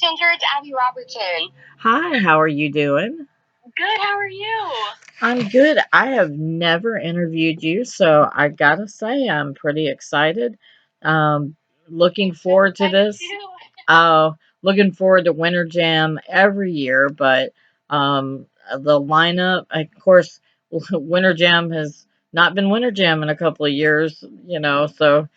Ginger. It's Abby Robertson. Hi, how are you doing? Good. How are you? I'm good. I have never interviewed you, so I gotta say I'm pretty excited. Um, looking forward to this. Looking forward to Winter Jam every year, but the lineup, of course, Winter Jam has not been Winter Jam in a couple of years, so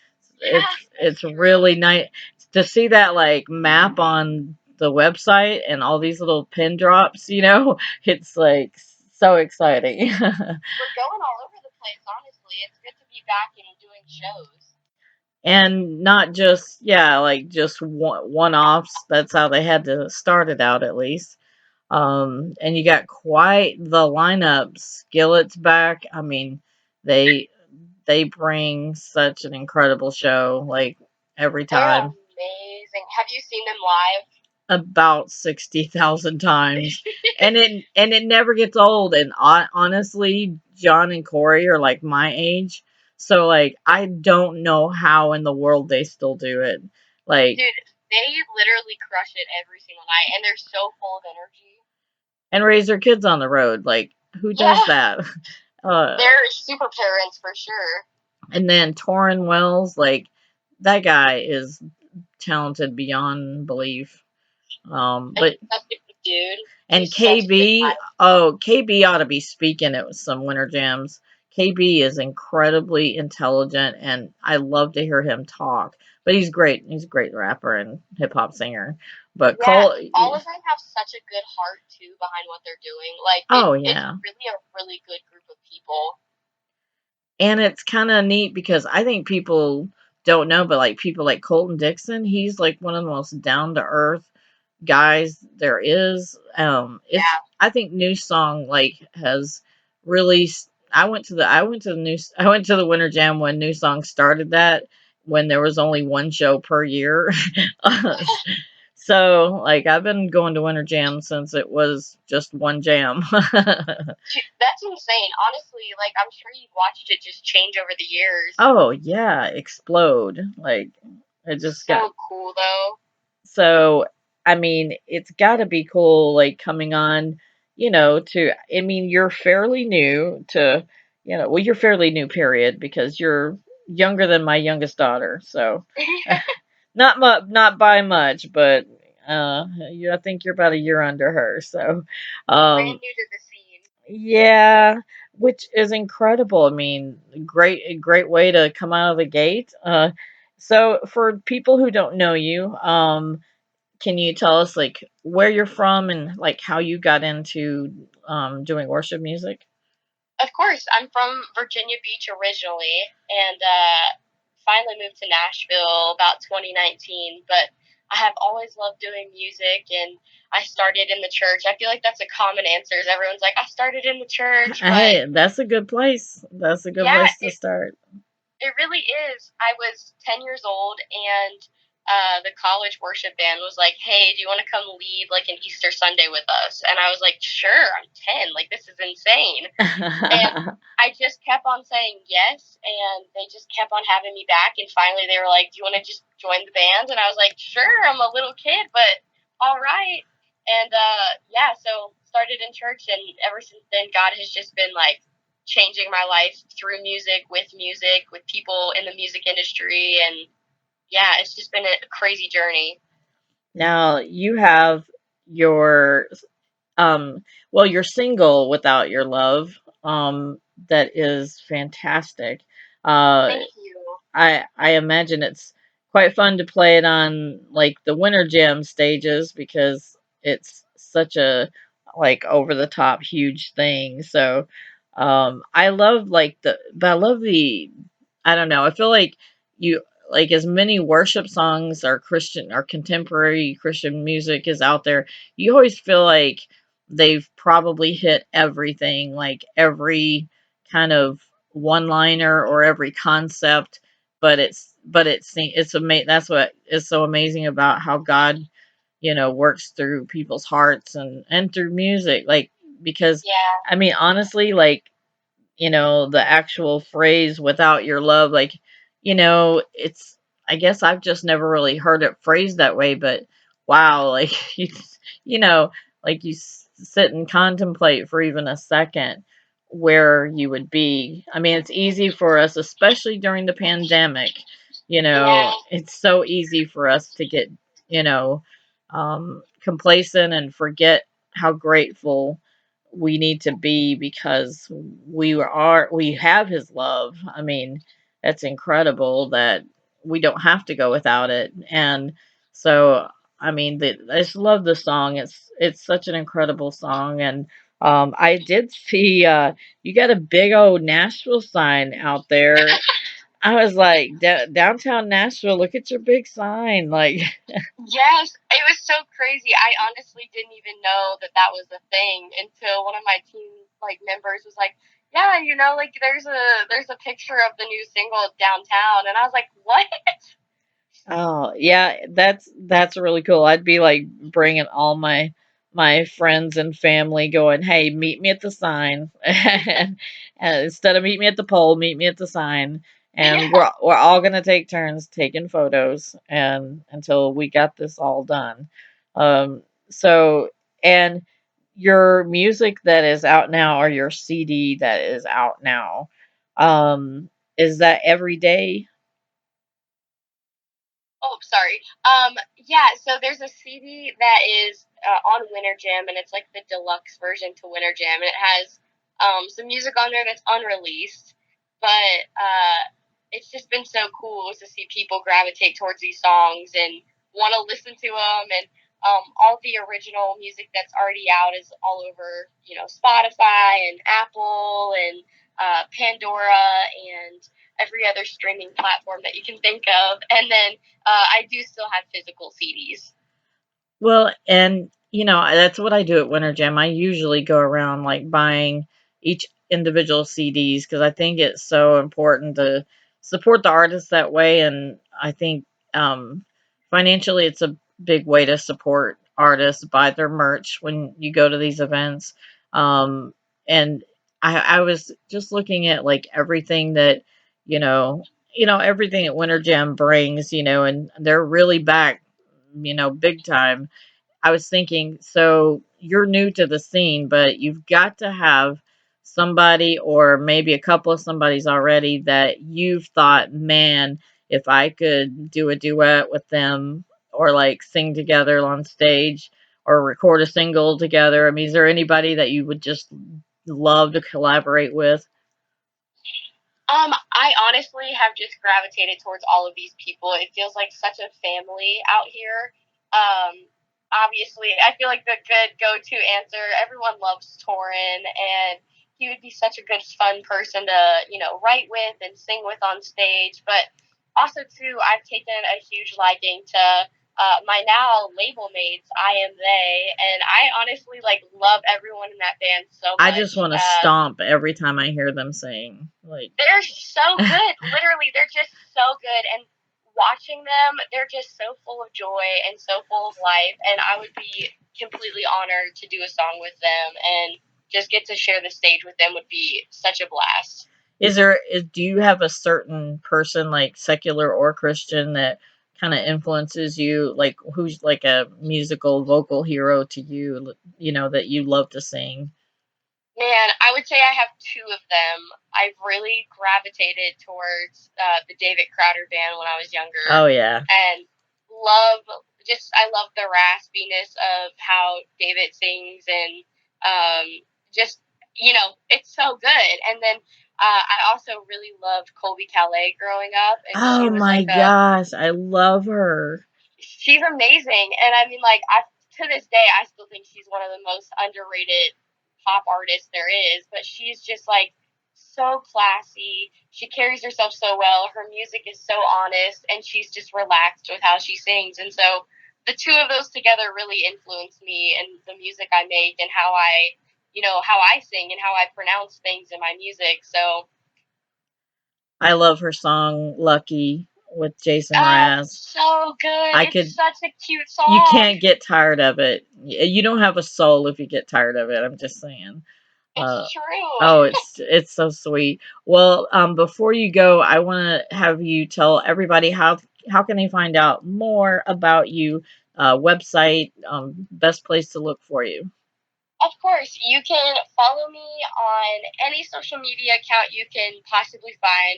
it's really nice to see that like map on the website and all these little pin drops, it's like so exciting. We're going all over the place, honestly. It's good to be back and doing shows. And not just, like just one-offs. That's how they had to start it out, at least. And you got quite the lineup. Skillet's back. I mean, they bring such an incredible show, like every They're time. amazing. Have you seen them live? About 60,000 times. And it never gets old. And honestly, John and Corey are like my age. So like I don't know how in the world they still do it. Like, dude, they literally crush it every single night, and they're so full of energy. And raise their kids on the road. Like, who does that? They're super parents for sure. And then Torrin Wells, like that guy is talented beyond belief. But dude. And KB, KB ought to be speaking at some Winter Jams. KB is incredibly intelligent, and I love to hear him talk. But he's great. He's a great rapper and hip hop singer. But all of them have such a good heart too behind what they're doing. Like, it's really a really good group of people. And it's kind of neat because I think people don't know, but like people like Colton Dixon, he's like one of the most down to earth guys there is. I think New Song like has really. I went to the Winter Jam when New Song started that, when there was only one show per year. So like I've been going to Winter Jam since it was just one jam. That's insane. Honestly, like I'm sure you've watched it just change over the years. Oh yeah, explode. Like it just so cool though. So I mean, it's got to be cool, like coming on, I mean, you're fairly new to, well, you're fairly new, period, because you're younger than my youngest daughter. So not by much, but I think you're about a year under her. So, brand new to the scene. Yeah, which is incredible. I mean, great way to come out of the gate. So for people who don't know you, can you tell us like where you're from and like how you got into doing worship music? Of course, I'm from Virginia Beach originally, and finally moved to Nashville about 2019. But I have always loved doing music, and I started in the church. I feel like that's a common answer. Everyone's like, I started in the church. Hey, that's a good place. That's a good place to start. It really is. I was 10 years old, and the college worship band was like, hey, do you want to come lead like an Easter Sunday with us? And I was like, sure, I'm 10. Like, this is insane. And I just kept on saying yes, and they just kept on having me back. And finally, they were like, do you want to just join the band? And I was like, sure, I'm a little kid, but all right. And so started in church, and ever since then, God has just been like changing my life through music, with people in the music industry, and yeah, it's just been a crazy journey. Now you have your your single "Without Your Love" that is fantastic. Thank you. I imagine it's quite fun to play it on like the Winter Jam stages because it's such a like over the top huge thing. So I love I don't know, I feel like you like as many worship songs or Christian or contemporary Christian music is out there, you always feel like they've probably hit everything, like every kind of one liner or every concept, that's what is so amazing about how God, works through people's hearts and through music, like because I mean honestly, like the actual phrase "without your love," like it's, I guess I've just never really heard it phrased that way, but wow, like you know, like sit and contemplate for even a second where you would be. I mean, it's easy for us, especially during the pandemic. Yeah. It's so easy for us to get, complacent and forget how grateful we need to be because we have his love. I mean, that's incredible that we don't have to go without it. And so, I mean, I just love the song. It's such an incredible song. And I did see you got a big old Nashville sign out there. I was like, downtown Nashville, look at your big sign. Like, Yes, it was so crazy. I honestly didn't even know that that was a thing until one of my team like members was like, "Yeah, like there's a picture of the new single downtown," and I was like, "What?" oh yeah, that's really cool. I'd be like bringing all my friends and family, going, "Hey, meet me at the sign," and instead of meet me at the pole, meet me at the sign, and Yeah. we're all gonna take turns taking photos, and until we got this all done. Um, so and your music that is out now, or your CD that is out now, is that every day? Oh, sorry. Yeah, so there's a CD that is on Winter Jam, and it's like the deluxe version to Winter Jam, and it has some music on there that's unreleased, but it's just been so cool to see people gravitate towards these songs and want to listen to them, and all the original music that's already out is all over, Spotify and Apple and Pandora and every other streaming platform that you can think of, and then I do still have physical CDs. Well, and that's what I do at Winter Jam. I usually go around like buying each individual CDs because I think it's so important to support the artists that way. And I think financially, it's a big way to support artists, buy their merch when you go to these events. Um, and I was just looking at like everything that you know, everything that Winter Jam brings, and they're really back, big time. I was thinking, so you're new to the scene, but you've got to have somebody, or maybe a couple of somebodies already, that you've thought, man, if I could do a duet with them, or like sing together on stage, or record a single together. I mean, is there anybody that you would just love to collaborate with? I honestly have just gravitated towards all of these people. It feels like such a family out here. Obviously, I feel like the good go-to answer. Everyone loves Torin, and he would be such a good, fun person to write with and sing with on stage. But also, too, I've taken a huge liking to my now label mates, I Am They, and I honestly like love everyone in that band so I just much. want to stomp every time I hear them sing. Like, They're so good. Literally, they're just so good. And watching them, they're just so full of joy and so full of life. And I would be completely honored to do a song with them, and just get to share the stage with them would be such a blast. do you have a certain person, like secular or Christian, that kind of influences you? Like, who's like a musical vocal hero to you, that you love to sing? Man, I would say I have two of them. I've really gravitated towards the David Crowder band when I was Oh younger, yeah. and love I love the raspiness of how David sings, and um, just it's so good. And then I also really loved Colby Calais growing up, and she Oh was my like a gosh, I love her. she's amazing. And I mean, like, to this day, I still think she's one of the most underrated pop artists there is. But she's just like so classy. She carries herself so well. Her music is so honest, and she's just relaxed with how she sings. And so the two of those together really influence me and the music I make, and how I sing and how I pronounce things in my music. So, I love her song "Lucky" with Jason oh, Mraz. so good. I It's could. such a cute You song. can't get tired of it. You don't have a soul if you get tired of it. I'm just saying. Uh, It's true. oh, it's so sweet. Well, before you go, I want to have you tell everybody how can they find out more about you website, best place to look for you. Of course, you can follow me on any social media account you can possibly find.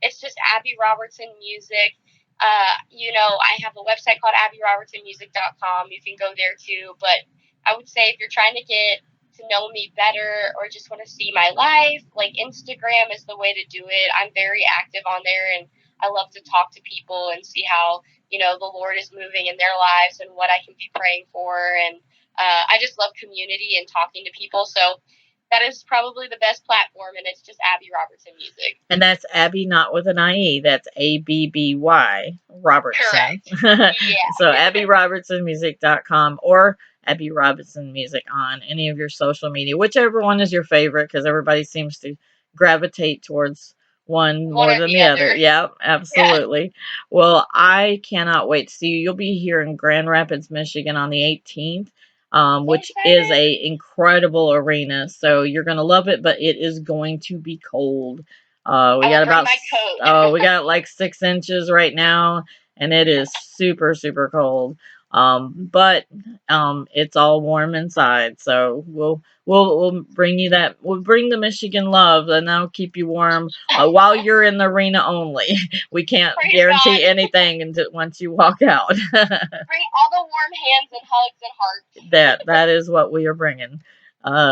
It's just Abby Robertson Music. I have a website called abbyrobertsonmusic.com. You can go there too. But I would say if you're trying to get to know me better or just want to see my life, like Instagram is the way to do it. I'm very active on there and I love to talk to people and see how, the Lord is moving in their lives and what I can be praying for. And I just love community and talking to people. So that is probably the best platform, and it's just Abby Robertson Music. And that's Abby, not with an IE. That's ABBY Robertson. Correct. Yeah. So AbbyRobertsonMusic.com or Abby Robinson Music on any of your social media, whichever one is your favorite, because everybody seems to gravitate towards one One more or than the the other. other. Yep, Yeah. absolutely. Well, I cannot wait to see you. You'll be here in Grand Rapids, Michigan on the 18th. So Which is excited. a incredible arena, so you're gonna love it, but it is going to be cold. We I will got bring about my coat. we got like 6 inches right now, and it is super super cold. But it's all warm inside, so we'll bring you that. We'll bring the Michigan love, and that'll keep you warm while you're in the arena only. We can't Praise guarantee God. anything until once you walk out. Bring all the warm hands and hugs and hearts. That is what we are bringing.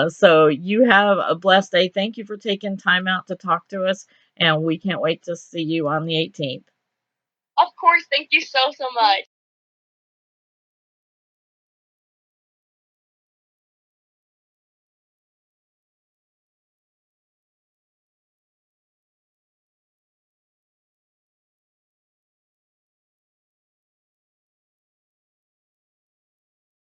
So you have a blessed day. Thank you for taking time out to talk to us, and we can't wait to see you on the 18th. Of course. Thank you so, so much.